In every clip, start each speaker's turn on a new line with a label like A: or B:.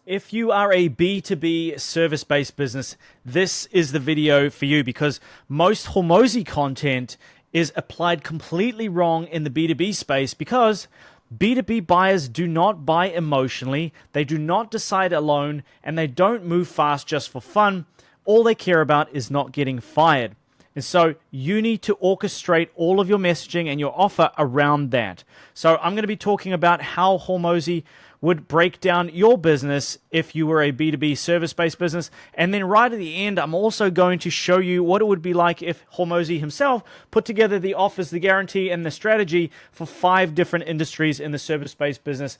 A: If you are a B2B service-based business, this is the video for you because most Hormozi content is applied completely wrong in the B2B space because B2B buyers do not buy emotionally, they do not decide alone, and they don't move fast just for fun. All they care about is not getting fired. And so you need to orchestrate all of your messaging and your offer around that. So I'm going to be talking about how Hormozi would break down your business if you were a B2B service-based business. And then right at the end, I'm also going to show you what it would be like if Hormozi himself put together the offers, the guarantee, and the strategy for 5 different industries in the service-based business.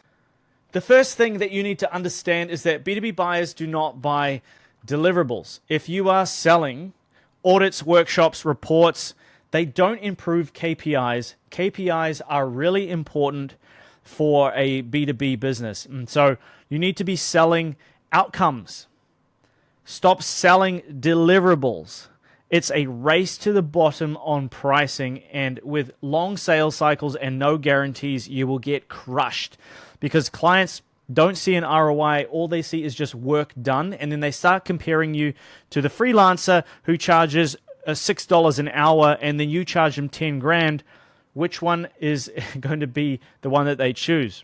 A: The first thing that you need to understand is that B2B buyers do not buy deliverables. If you are selling audits, workshops, reports, they don't improve KPIs. KPIs are really important for a B2B business. And so you need to be selling outcomes. Stop selling deliverables. It's a race to the bottom on pricing, and with long sales cycles and no guarantees, you will get crushed because clients don't see an ROI. All they see is just work done, and then they start comparing you to the freelancer who charges $6 an hour, and then you charge them 10 grand. Which one is going to be the one that they choose?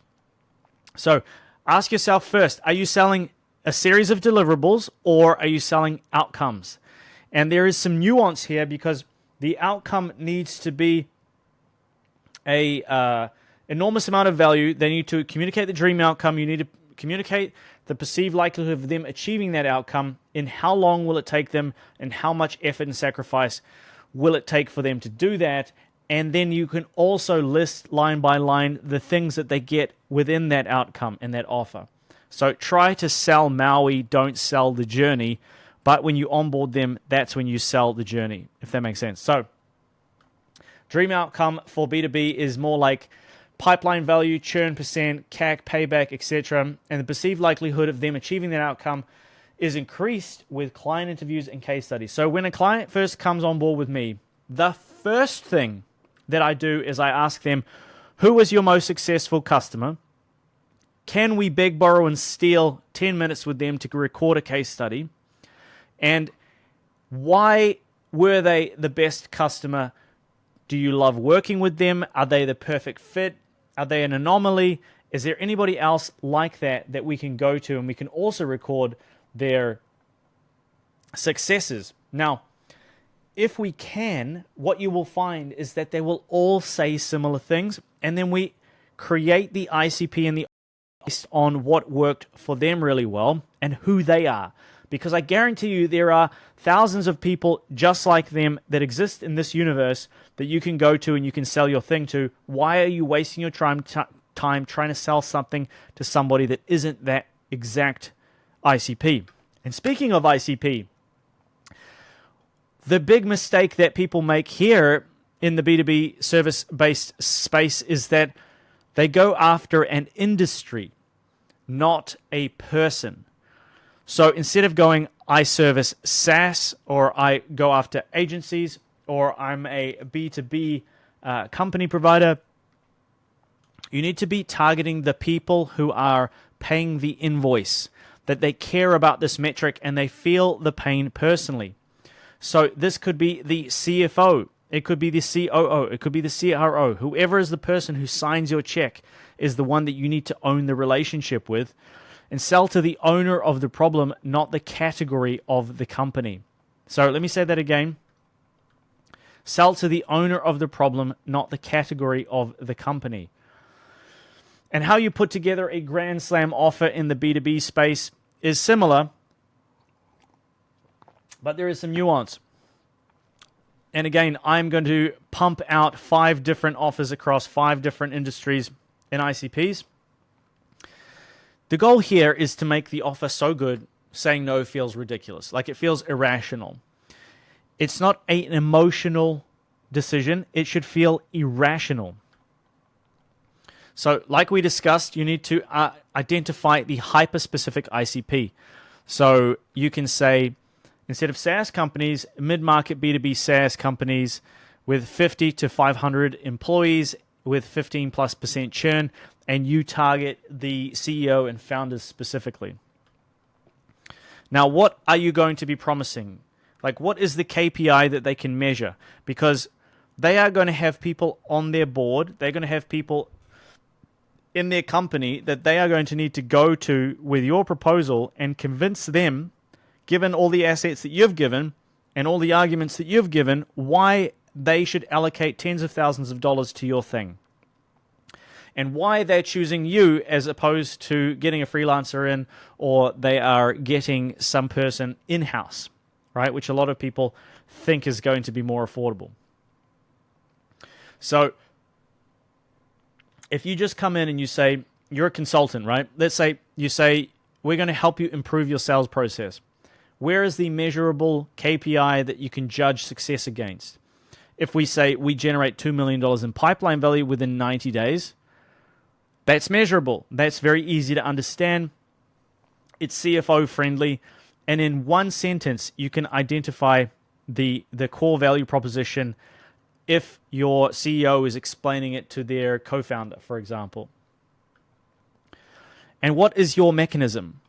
A: So ask yourself first, are you selling a series of deliverables or are you selling outcomes? And there is some nuance here because the outcome needs to be a enormous amount of value. They need to communicate the dream outcome. You need to communicate the perceived likelihood of them achieving that outcome, in how long will it take them, and how much effort and sacrifice will it take for them to do that. And then you can also list line by line the things that they get within that outcome and that offer. So try to sell Maui, don't sell the journey. But when you onboard them, that's when you sell the journey, if that makes sense. So dream outcome for B2B is more like pipeline value, churn percent, CAC, payback, etc. And the perceived likelihood of them achieving that outcome is increased with client interviews and case studies. So when a client first comes on board with me, the first thing that I do is I ask them, who was your most successful customer? Can we beg, borrow, and steal 10 minutes with them to record a case study? And why were they the best customer? Do you love working with them? Are they the perfect fit? Are they an anomaly? Is there anybody else like that we can go to, and we can also record their successes? Now, if we can, what you will find is that they will all say similar things, and then we create the ICP and the based on what worked for them really well and who they are. Because I guarantee you there are thousands of people just like them that exist in this universe that you can go to and you can sell your thing to. Why are you wasting your time trying to sell something to somebody that isn't that exact ICP? And speaking of ICP, the big mistake that people make here in the B2B service-based space is that they go after an industry, not a person. So instead of going, I service SaaS, or I go after agencies, or I'm a B2B company provider, you need to be targeting the people who are paying the invoice, that they care about this metric and they feel the pain personally. So this could be the CFO, it could be the COO, it could be the CRO. Whoever is the person who signs your check is the one that you need to own the relationship with, and sell to the owner of the problem, not the category of the company. So let me say that again. Sell to the owner of the problem, not the category of the company. And how you put together a grand slam offer in the B2B space is similar, but there is some nuance. And again, I'm going to pump out 5 different offers across 5 different industries and ICPs. The goal here is to make the offer so good, saying no feels ridiculous. Like, it feels irrational. It's not an emotional decision. It should feel irrational. So like we discussed, you need to identify the hyper-specific ICP. So you can say, instead of SaaS companies, mid-market B2B SaaS companies with 50 to 500 employees with 15+% churn, and you target the CEO and founders specifically. Now, what are you going to be promising? Like, what is the KPI that they can measure? Because they are going to have people on their board. They're going to have people in their company that they are going to need to go to with your proposal and convince them, given all the assets that you've given and all the arguments that you've given, why they should allocate tens of thousands of dollars to your thing. And why they're choosing you as opposed to getting a freelancer in, or they are getting some person in-house, right? Which a lot of people think is going to be more affordable. So if you just come in and you say, you're a consultant, right? Let's say you say, we're going to help you improve your sales process. Where is the measurable KPI that you can judge success against? If we say we generate $2 million in pipeline value within 90 days, that's measurable. That's very easy to understand. It's CFO friendly. And in one sentence, you can identify the core value proposition if your CEO is explaining it to their co-founder, for example. And what is your mechanism?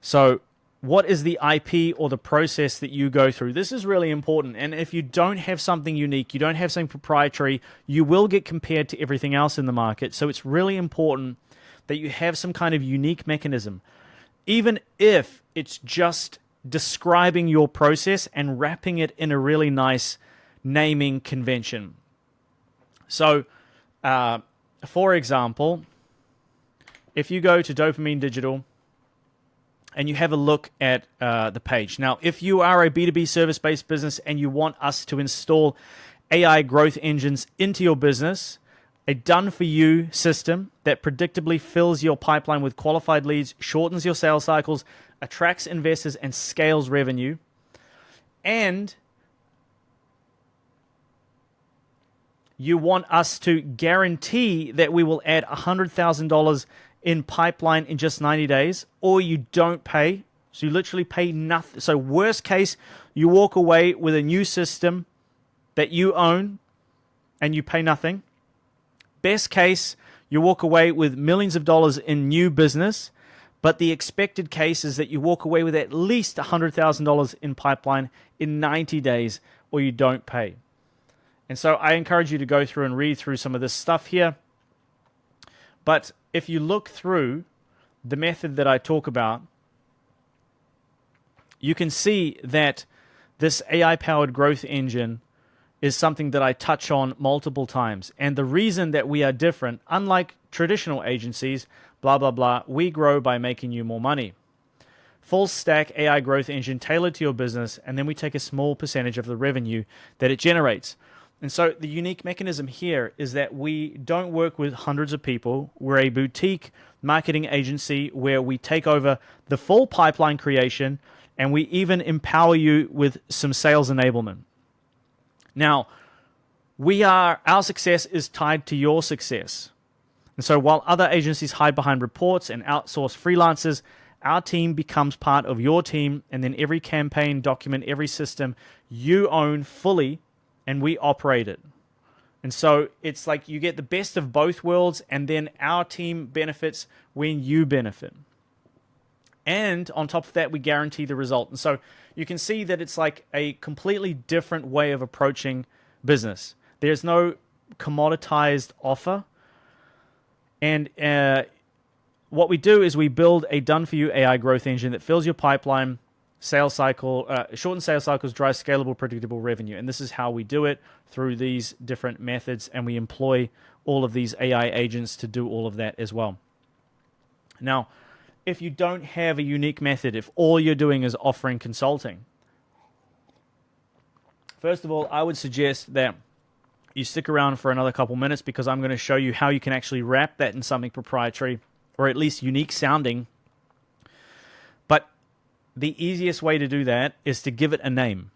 A: So what is the IP or the process that you go through? This is really important. And if you don't have something unique, you don't have something proprietary, you will get compared to everything else in the market. So it's really important that you have some kind of unique mechanism, even if it's just describing your process and wrapping it in a really nice naming convention. So, for example, if you go to Dopamine Digital and you have a look at the page. Now, if you are a B2B service-based business and you want us to install AI growth engines into your business, a done-for-you system that predictably fills your pipeline with qualified leads, shortens your sales cycles, attracts investors, and scales revenue, and you want us to guarantee that we will add $100,000 in pipeline in just 90 days, or you don't pay, so you literally pay nothing. So worst case, you walk away with a new system that you own and you pay nothing. Best case, you walk away with millions of dollars in new business, but the expected case is that you walk away with at least $100,000 in pipeline in 90 days, or you don't pay. And so I encourage you to go through and read through some of this stuff here. But if you look through the method that I talk about, you can see that this AI-powered growth engine is something that I touch on multiple times. And the reason that we are different, unlike traditional agencies, blah, blah, blah, we grow by making you more money. Full stack AI growth engine tailored to your business, and then we take a small percentage of the revenue that it generates. And so the unique mechanism here is that we don't work with hundreds of people. We're a boutique marketing agency where we take over the full pipeline creation, and we even empower you with some sales enablement. Now, our success is tied to your success. And so while other agencies hide behind reports and outsource freelancers, our team becomes part of your team, and then every campaign, document, every system you own fully, and we operate it. And so it's like you get the best of both worlds, and then our team benefits when you benefit. And on top of that, we guarantee the result. And so you can see that it's like a completely different way of approaching business. There's no commoditized offer. And what we do is we build a done-for-you AI growth engine that fills your pipeline, sales cycle, shorten sales cycles, drive scalable, predictable revenue. And this is how we do it through these different methods. And we employ all of these AI agents to do all of that as well. Now, if you don't have a unique method, if all you're doing is offering consulting, first of all, I would suggest that you stick around for another couple minutes, because I'm going to show you how you can actually wrap that in something proprietary, or at least unique sounding. But the easiest way to do that is to give it a name.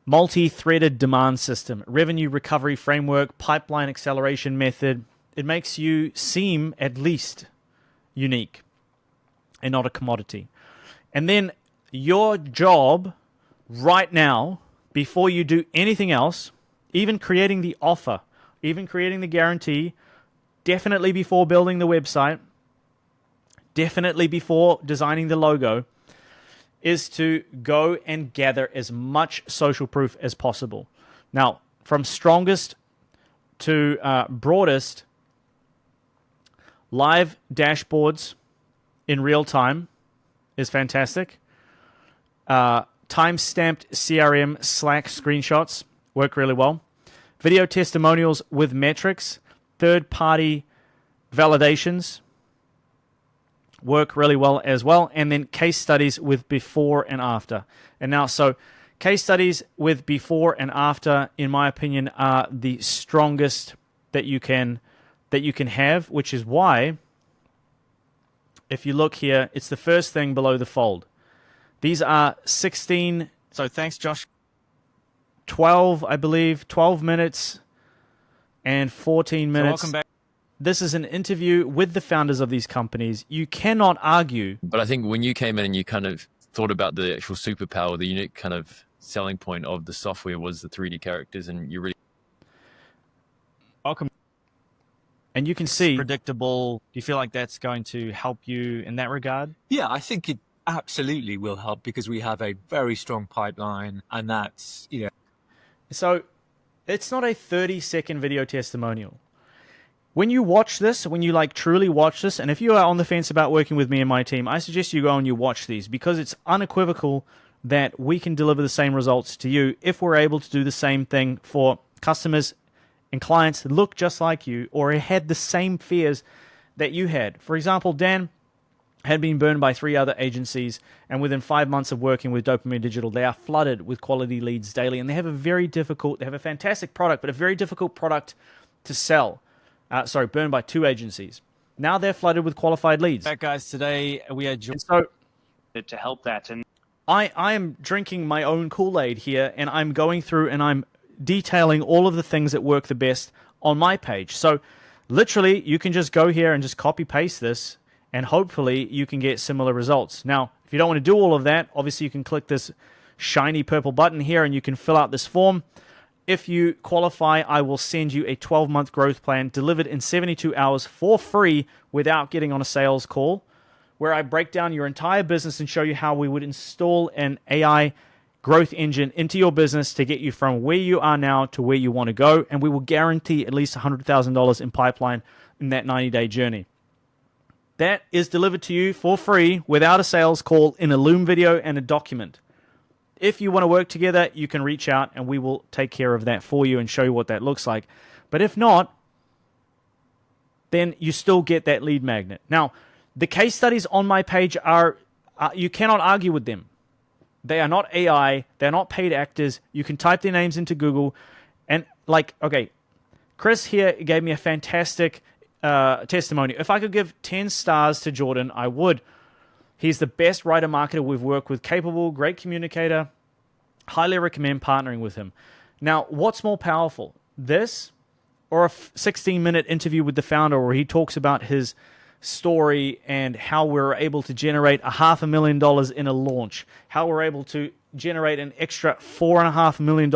A: Multi-threaded demand system, revenue recovery framework, pipeline acceleration method. It makes you seem at least unique and not a commodity. And then your job right now, before you do anything else, even creating the offer, even creating the guarantee, definitely before building the website, definitely before designing the logo, is to go and gather as much social proof as possible. Now, from strongest to broadest, live dashboards in real time is fantastic. Time-stamped CRM Slack screenshots work really well. Video testimonials with metrics, third-party validations work really well as well. And then case studies with before and after. And now, so case studies with before and after, in my opinion, are the strongest that you can have, which is why, if you look here, it's the first thing below the fold. These are 16.
B: So thanks, Josh.
A: 12, I believe, 12 minutes and 14 minutes.
B: So welcome back.
A: This is an interview with the founders of these companies. You cannot argue.
C: But I think when you came in and you kind of thought about the actual superpower, the unique kind of selling point of the software was the 3D characters, and you really
B: Welcome.
A: And you can see.
B: Predictable. Do you feel like that's going to help you in that regard?
D: Yeah, I think it absolutely will help because we have a very strong pipeline, and that's, you know.
A: So it's not a 30-second video testimonial. When you watch this, when you like truly watch this, and if you are on the fence about working with me and my team, I suggest you go and you watch these because it's unequivocal that we can deliver the same results to you if we're able to do the same thing for customers and clients that look just like you or had the same fears that you had. For example, Dan had been burned by 3 other agencies, and within 5 months of working with Dopamine Digital, they are flooded with quality leads daily, and they have a fantastic product, but a very difficult product to sell. Burned by 2 agencies. Now they're flooded with qualified leads.
B: Back, guys, today we are joined
E: to help that. And
A: I am drinking my own Kool-Aid here, and I'm going through and I'm detailing all of the things that work the best on my page. So literally, you can just go here and just copy-paste this, and hopefully you can get similar results. Now, if you don't want to do all of that, obviously you can click this shiny purple button here, and you can fill out this form. If you qualify, I will send you a 12-month growth plan delivered in 72 hours for free without getting on a sales call, where I break down your entire business and show you how we would install an AI growth engine into your business to get you from where you are now to where you want to go, and we will guarantee at least $100,000 in pipeline in that 90-day journey. That is delivered to you for free without a sales call in a Loom video and a document. If you want to work together, you can reach out and we will take care of that for you and show you what that looks like. But if not, then you still get that lead magnet. Now, the case studies on my page are, you cannot argue with them. They are not AI. They're not paid actors. You can type their names into Google. And okay, Chris here gave me a fantastic testimony. If I could give 10 stars to Jordan, I would. He's the best writer marketer we've worked with, capable, great communicator. Highly recommend partnering with him. Now, what's more powerful? This or a 16-minute interview with the founder where he talks about his story and how we're able to generate $500,000 in a launch, how we're able to generate an extra $4.5 million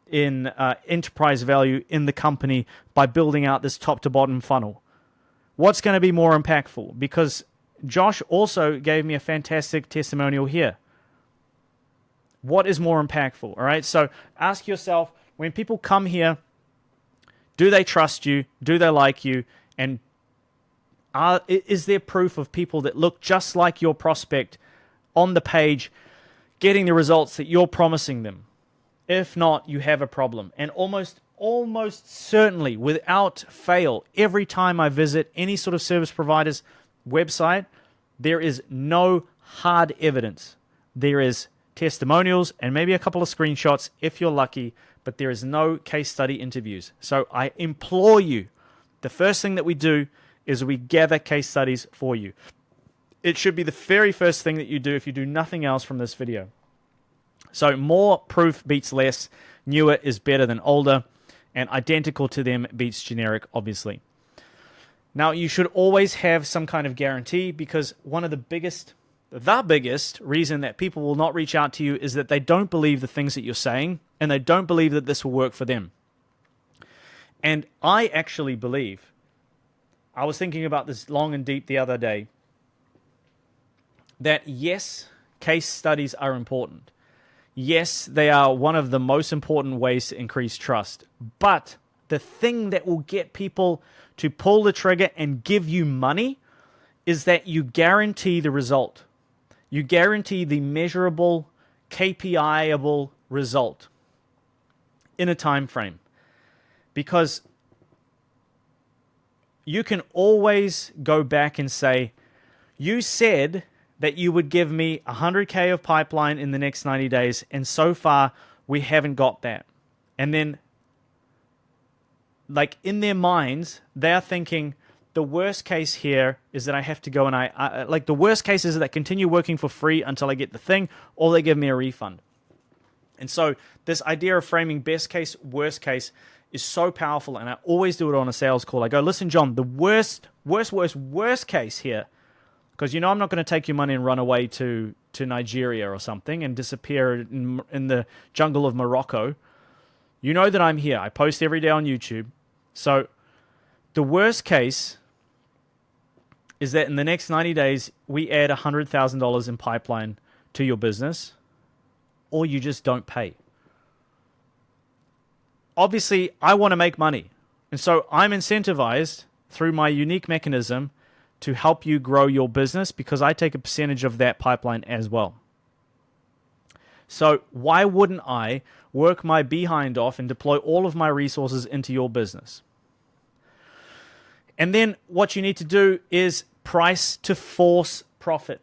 A: in enterprise value in the company by building out this top-to-bottom funnel. What's going to be more impactful? Because Josh also gave me a fantastic testimonial here. What is more impactful? All right, so ask yourself, when people come here, do they trust you? Do they like you? And is there proof of people that look just like your prospect on the page getting the results that you're promising them? If not, you have a problem. And almost certainly, without fail, every time I visit any sort of service provider's website, there is no hard evidence. There is testimonials and maybe a couple of screenshots if you're lucky, but there is no case study interviews. So I implore you, the first thing that we do is we gather case studies for you. It should be the very first thing that you do if you do nothing else from this video. So more proof beats less, newer is better than older, and identical to them beats generic, obviously. Now, you should always have some kind of guarantee because one of the biggest reason that people will not reach out to you is that they don't believe the things that you're saying and they don't believe that this will work for them. And I actually believe, I was thinking about this long and deep the other day, that yes, case studies are important. Yes, they are one of the most important ways to increase trust. But the thing that will get people to pull the trigger and give you money is that you guarantee the result. You guarantee the measurable, KPI-able result in a time frame. Because you can always go back and say, you said that you would give me 100K of pipeline in the next 90 days, and so far we haven't got that. And then, like, in their minds, they're thinking, the worst case here is that I have to go and like, the worst case is that I continue working for free until I get the thing, or they give me a refund. And so this idea of framing best case, worst case is so powerful, and I always do it on a sales call. I go, listen, John, the worst case here, because you know I'm not going to take your money and run away to Nigeria or something and disappear in the jungle of Morocco. You know that I'm here. I post every day on YouTube. So the worst case is that in the next 90 days, we add $100,000 in pipeline to your business, or you just don't pay. Obviously, I want to make money. And so I'm incentivized through my unique mechanism to help you grow your business, because I take a percentage of that pipeline as well. So why wouldn't I work my behind off and deploy all of my resources into your business? And then what you need to do is price to force profit.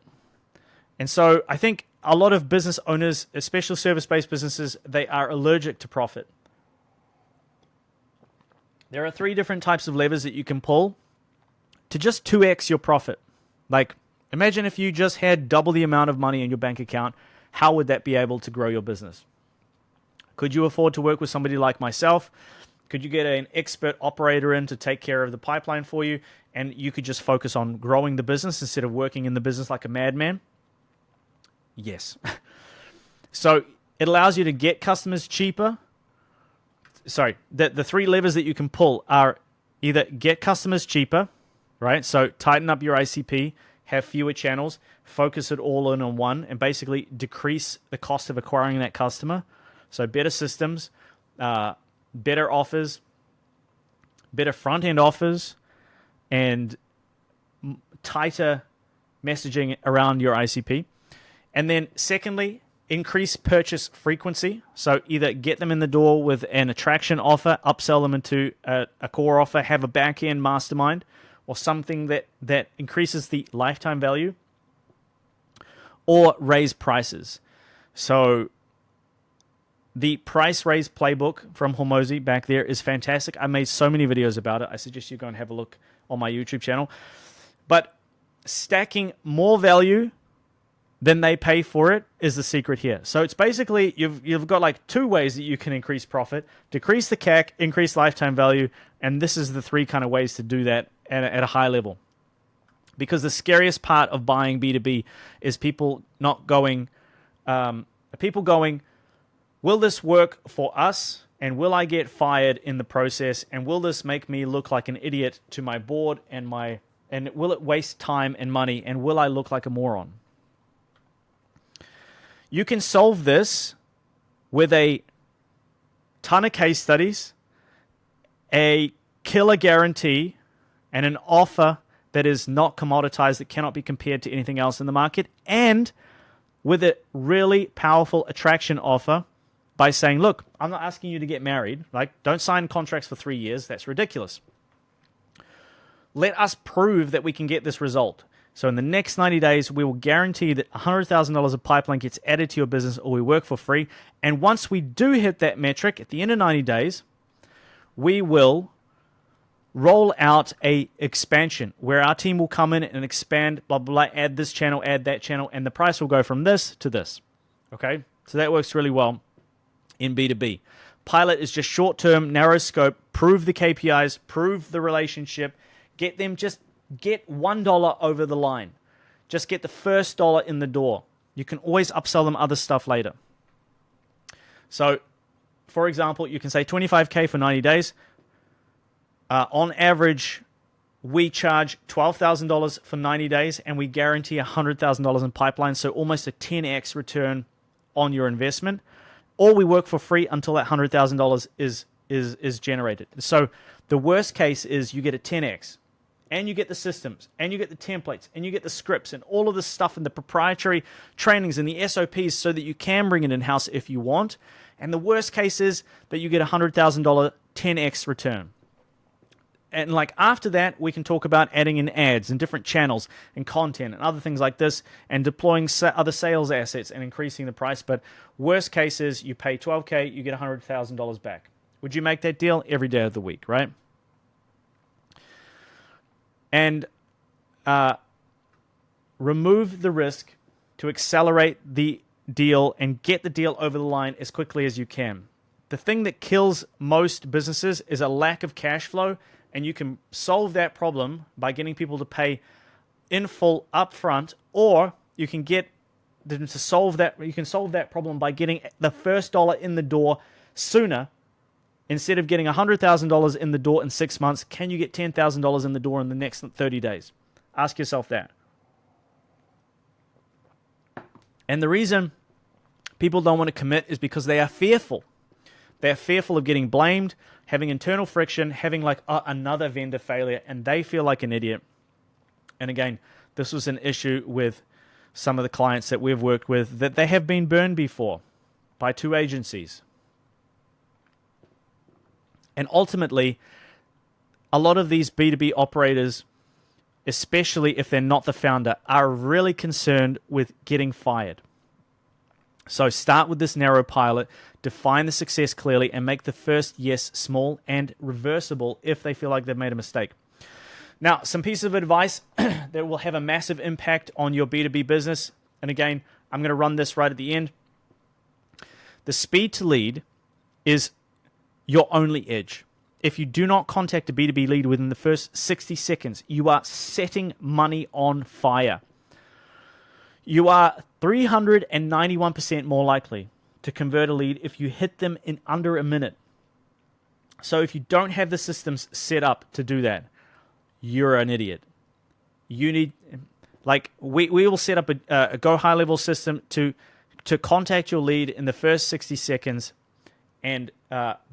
A: And so I think a lot of business owners, especially service-based businesses, they are allergic to profit. There are 3 different types of levers that you can pull to just 2x your profit. Like, imagine if you just had double the amount of money in your bank account, how would that be able to grow your business? Could you afford to work with somebody like myself? Could you get an expert operator in to take care of the pipeline for you, and you could just focus on growing the business instead of working in the business like a madman? Yes. So it allows you to get customers cheaper. Sorry, the 3 levers that you can pull are either get customers cheaper, right? So tighten up your ICP, have fewer channels, focus it all in on one, and basically decrease the cost of acquiring that customer. So better systems, better offers, better front-end offers, and tighter messaging around your ICP. And then secondly, increase purchase frequency. So either get them in the door with an attraction offer, upsell them into a core offer, have a back-end mastermind, or something that increases the lifetime value, or raise prices. So the price raise playbook from Hormozi back there is fantastic. I made so many videos about it. I suggest you go and have a look on my YouTube channel. But stacking more value than they pay for it is the secret here. So it's basically, you've got like 2 ways that you can increase profit: decrease the CAC, increase lifetime value, and this is the 3 kind of ways to do that at a high level. Because the scariest part of buying B2B is people going, will this work for us? And will I get fired in the process? And will this make me look like an idiot to my board and will it waste time and money? And will I look like a moron? You can solve this with a ton of case studies, a killer guarantee, and an offer that is not commoditized, that cannot be compared to anything else in the market, and with a really powerful attraction offer by saying, look, I'm not asking you to get married. Like, don't sign contracts for 3 years. That's ridiculous. Let us prove that we can get this result. So in the next 90 days, we will guarantee that $100,000 of pipeline gets added to your business, or we work for free. And once we do hit that metric at the end of 90 days, we will roll out a expansion where our team will come in and expand, blah, blah, blah, add this channel, add that channel, and the price will go from this to this. Okay? So that works really well in B2B. Pilot is just short-term, narrow scope, prove the KPIs, prove the relationship, get $1 over the line. Just get the first dollar in the door. You can always upsell them other stuff later. So, for example, you can say 25K for 90 days. On average, We charge $12,000 for 90 days, and we guarantee $100,000 in pipeline, so almost a 10x return on your investment. Or we work for free until that $100,000 is generated. So the worst case is you get a 10x, and you get the systems, and you get the templates, and you get the scripts, and all of this stuff, and the proprietary trainings and the SOPs so that you can bring it in-house if you want. And the worst case is that you get a $100,000 10x return. And like after that, we can talk about adding in ads and different channels and content and other things like this, and deploying other sales assets and increasing the price. But worst case is you pay $12K, you get $100,000 back. Would you make that deal? Every day of the week, right? And remove the risk to accelerate the deal and get the deal over the line as quickly as you can. The thing that kills most businesses is a lack of cash flow. And you can solve that problem by getting people to pay in full upfront, or you can get them to solve that. You can solve that problem by getting the first dollar in the door sooner. Instead of getting $100,000 in the door in 6 months, can you get $10,000 in the door in the next 30 days? Ask yourself that. And the reason people don't want to commit is because they are fearful. They're fearful of getting blamed, having internal friction, having like another vendor failure, and they feel like an idiot. And again, this was an issue with some of the clients that we've worked with, that they have been burned before by 2 agencies. And ultimately, a lot of these B2B operators, especially if they're not the founder, are really concerned with getting fired. So start with this narrow pilot, define the success clearly, and make the first yes small and reversible if they feel like they've made a mistake. Now, some pieces of advice that will have a massive impact on your B2B business. And again, I'm going to run this right at the end. The speed to lead is your only edge. If you do not contact a B2B lead within the first 60 seconds, you are setting money on fire. You are 391% more likely to convert a lead if you hit them in under a minute. So if you don't have the systems set up to do that, you're an idiot. You need, like, we will set up a go high level system to contact your lead in the first 60 seconds and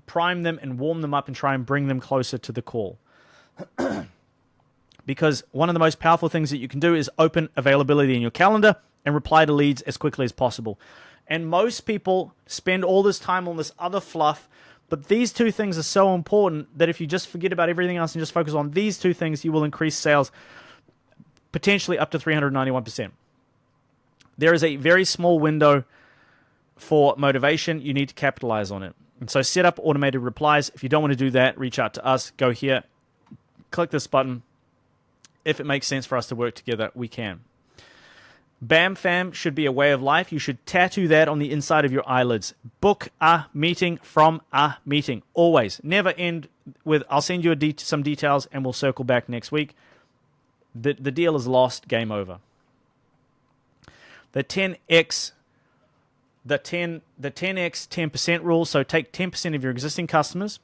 A: prime them and warm them up and try and bring them closer to the call. Because one of the most powerful things that you can do is open availability in your calendar and reply to leads as quickly as possible. And most people spend all this time on this other fluff, but these 2 things are so important that if you just forget about everything else and just focus on these 2 things, you will increase sales potentially up to 391%. There is a very small window for motivation. You need to capitalize on it. And so set up automated replies. If you don't want to do that, reach out to us. Go here, click this button. If it makes sense for us to work together, we can. BAM fam should be a way of life. You should tattoo that on the inside of your eyelids. Book a meeting from a meeting. Always. Never end with, I'll send you some details and we'll circle back next week. The deal is lost. Game over. The 10x 10% rule. So take 10% of your existing customers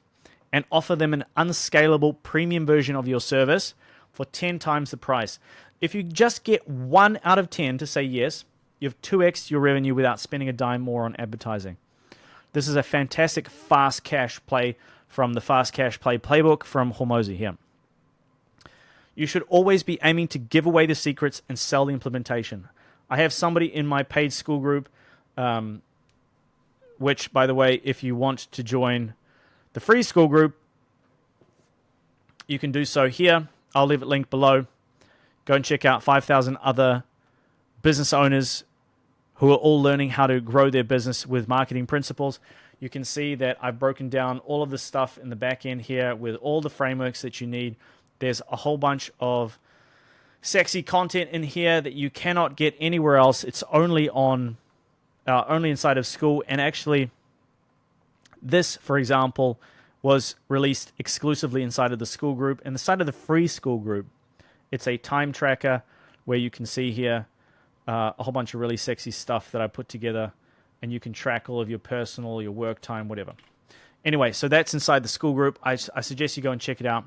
A: and offer them an unscalable premium version of your service for 10 times the price. If you just get 1 out of 10 to say yes, you have 2x your revenue without spending a dime more on advertising. This is a fantastic fast cash play from the Fast Cash Play playbook from Hormozi here. You should always be aiming to give away the secrets and sell the implementation. I have somebody in my paid school group, which, by the way, if you want to join the free school group, you can do so here. I'll leave it linked below. Go and check out 5,000 other business owners who are all learning how to grow their business with marketing principles. You can see that I've broken down all of the stuff in the back end here with all the frameworks that you need. There's a whole bunch of sexy content in here that you cannot get anywhere else. It's only on, only inside of school. And actually, this, for example, was released exclusively inside of the school group. And the side of the free school group, it's a time tracker where you can see here a whole bunch of really sexy stuff that I put together, and you can track all of your personal, your work time, whatever. Anyway, so that's inside the school group. I suggest you go and check it out.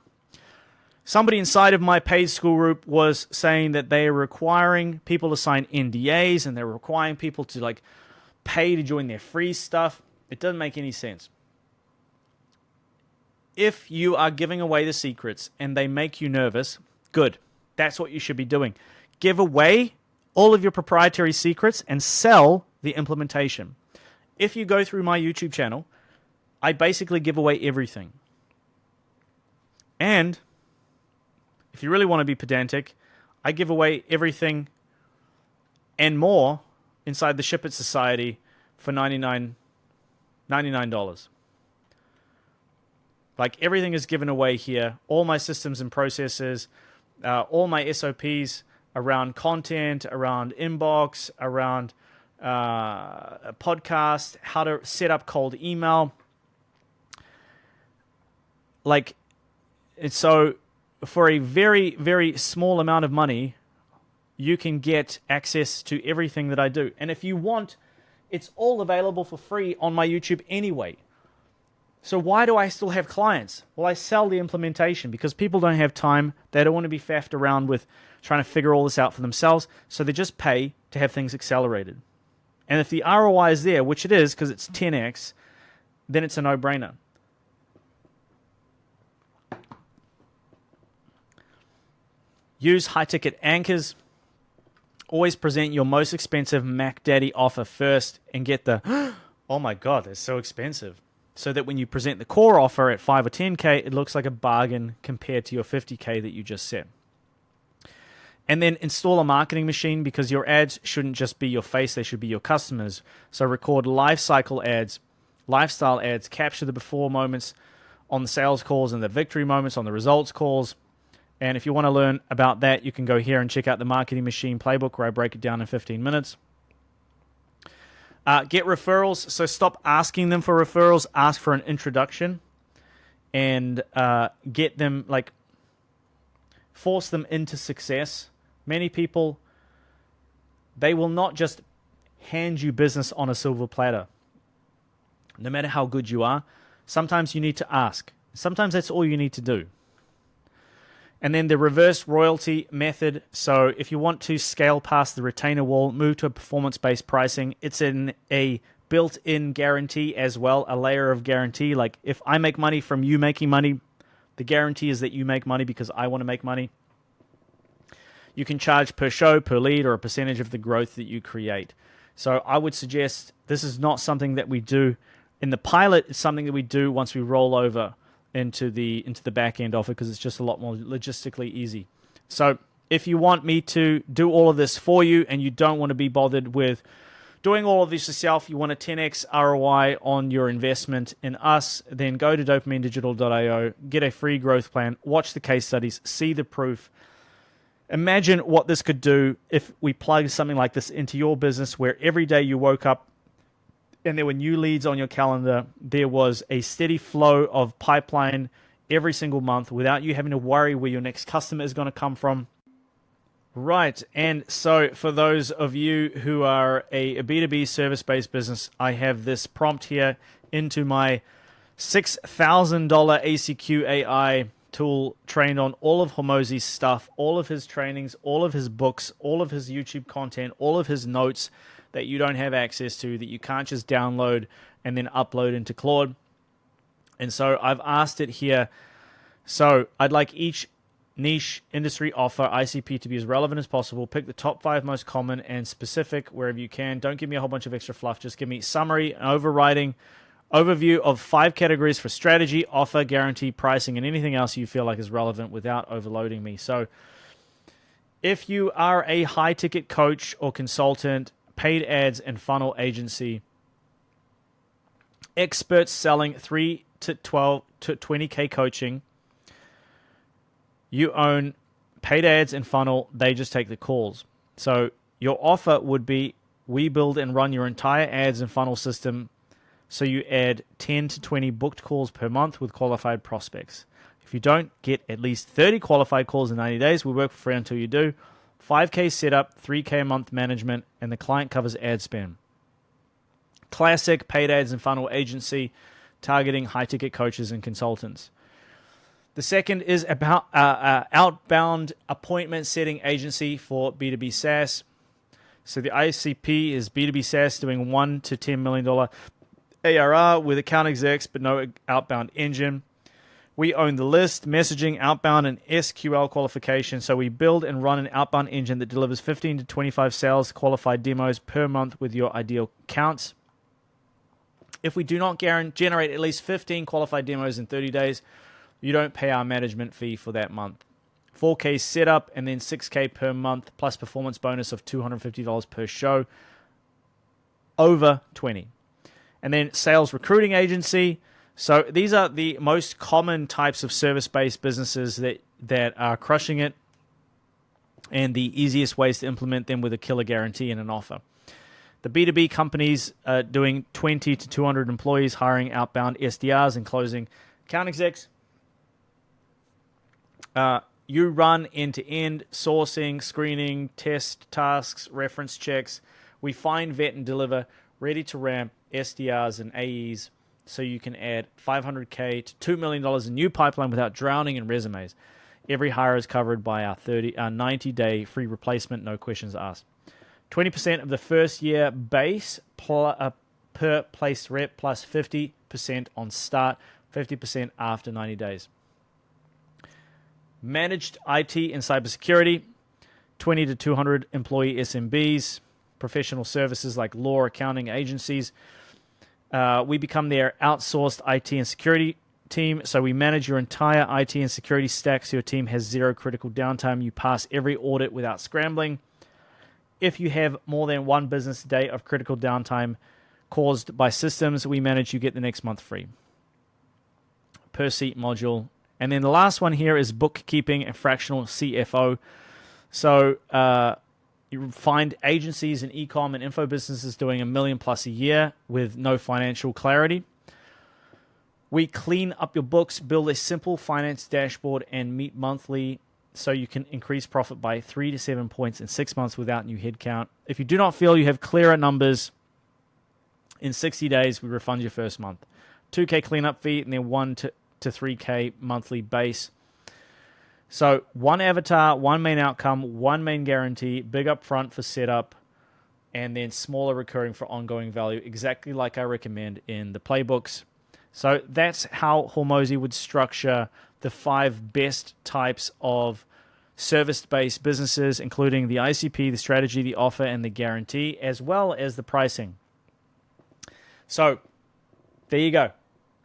A: Somebody inside of my paid school group was saying that they are requiring people to sign NDAs and they're requiring people to like pay to join their free stuff. It doesn't make any sense. If you are giving away the secrets and they make you nervous, good. That's what you should be doing. Give away all of your proprietary secrets and sell the implementation. If you go through my YouTube channel, I basically give away everything. And if you really want to be pedantic, I give away everything and more inside the Ship It Society for $99. Like everything is given away here. All my systems and processes, all my SOPs around content, around inbox, around a podcast, how to set up cold email. Like, and so for a very, very small amount of money, you can get access to everything that I do. And if you want, it's all available for free on my YouTube anyway. So why do I still have clients? Well, I sell the implementation because people don't have time. They don't want to be faffed around with trying to figure all this out for themselves. So they just pay to have things accelerated. And if the ROI is there, which it is because it's 10x, then it's a no-brainer. Use high-ticket anchors. Always present your most expensive Mac Daddy offer first and get the, oh my God, that's so expensive. So that when you present the core offer at 5 or 10K, it looks like a bargain compared to your 50K that you just set. And then install a marketing machine because your ads shouldn't just be your face, they should be your customers. So record life cycle ads, lifestyle ads, capture the before moments on the sales calls and the victory moments on the results calls. And if you want to learn about that, you can go here and check out the Marketing Machine Playbook where I break it down in 15 minutes. Get referrals. So stop asking them for referrals. Ask for an introduction and get them, like, force them into success. Many people, they will not just hand you business on a silver platter. No matter how good you are, sometimes you need to ask. Sometimes that's all you need to do. And then the reverse royalty method. So if you want to scale past the retainer wall, move to a performance-based pricing. It's in a built-in guarantee as well, a layer of guarantee. Like if I make money from you making money, the guarantee is that you make money because I want to make money. You can charge per show, per lead, or a percentage of the growth that you create. So I would suggest this is not something that we do in the pilot. It's something that we do once we roll over into the back end of it because it's just a lot more logistically easy. So if you want me to do all of this for you and you don't want to be bothered with doing all of this yourself, you want a 10x ROI on your investment in us, then go to dopaminedigital.io, get a free growth plan, watch the case studies, see the proof. Imagine what this could do if we plug something like this into your business where every day you woke up and there were new leads on your calendar. There was a steady flow of pipeline every single month without you having to worry where your next customer is going to come from. Right. And so for those of you who are a B2B service-based business, I have this prompt here into my $6,000 ACQ AI tool trained on all of Hormozi's stuff, all of his trainings, all of his books, all of his YouTube content, all of his notes that you don't have access to, that you can't just download and then upload into Claude. And so I've asked it here. So I'd like each niche industry offer ICP to be as relevant as possible. Pick the top 5 most common and specific wherever you can. Don't give me a whole bunch of extra fluff. Just give me summary, an overview of 5 categories for strategy, offer, guarantee, pricing, and anything else you feel like is relevant without overloading me. So if you are a high-ticket coach or consultant, paid ads and funnel agency, experts selling 3 to 12 to 20K coaching, you own paid ads and funnel, they just take the calls. So your offer would be, we build and run your entire ads and funnel system so you add 10 to 20 booked calls per month with qualified prospects. If you don't get at least 30 qualified calls in 90 days, we work for free until you do. 5K setup, 3K a month management, and the client covers ad spend. Classic paid ads and funnel agency targeting high-ticket coaches and consultants. The second is about outbound appointment setting agency for B2B SaaS. So the ICP is B2B SaaS doing $1 to $10 million ARR with account execs, but no outbound engine. We own the list, messaging, outbound, and SQL qualification. So we build and run an outbound engine that delivers 15 to 25 sales qualified demos per month with your ideal counts. If we do not generate at least 15 qualified demos in 30 days, you don't pay our management fee for that month. 4K setup and then 6K per month plus performance bonus of $250 per show over 20. And then sales recruiting agency. So these are the most common types of service-based businesses that are crushing it, and the easiest ways to implement them with a killer guarantee and an offer. The B2B companies are doing 20 to 200 employees, hiring outbound SDRs and closing account execs. You run end-to-end sourcing, screening, test tasks, reference checks. We find, vet, and deliver ready-to-ramp SDRs and AEs so you can add $500K to $2 million in new pipeline without drowning in resumes. Every hire is covered by our 90-day free replacement, no questions asked. 20% of the first year base per placed rep plus 50% on start, 50% after 90 days. Managed IT and cybersecurity, 20 to 200 employee SMBs, professional services like law, accounting agencies. We become their outsourced IT and security team, so we manage your entire IT and security stack so your team has zero critical downtime. You pass every audit without scrambling. If you have more than one business day of critical downtime caused by systems we manage, you get the next month free. Per seat module. And then the last one here is bookkeeping and fractional CFO. So you find agencies and e-com and info businesses doing $1 million plus a year with no financial clarity. We clean up your books, build a simple finance dashboard, and meet monthly so you can increase profit by 3 to 7 points in 6 months without new headcount. If you do not feel you have clearer numbers, in 60 days, we refund your first month. 2K cleanup fee, and then 1 to 3K monthly base. So one avatar, one main outcome, one main guarantee, big upfront for setup, and then smaller recurring for ongoing value, exactly like I recommend in the playbooks. So that's how Hormozi would structure the 5 best types of service-based businesses, including the ICP, the strategy, the offer, and the guarantee, as well as the pricing. So there you go.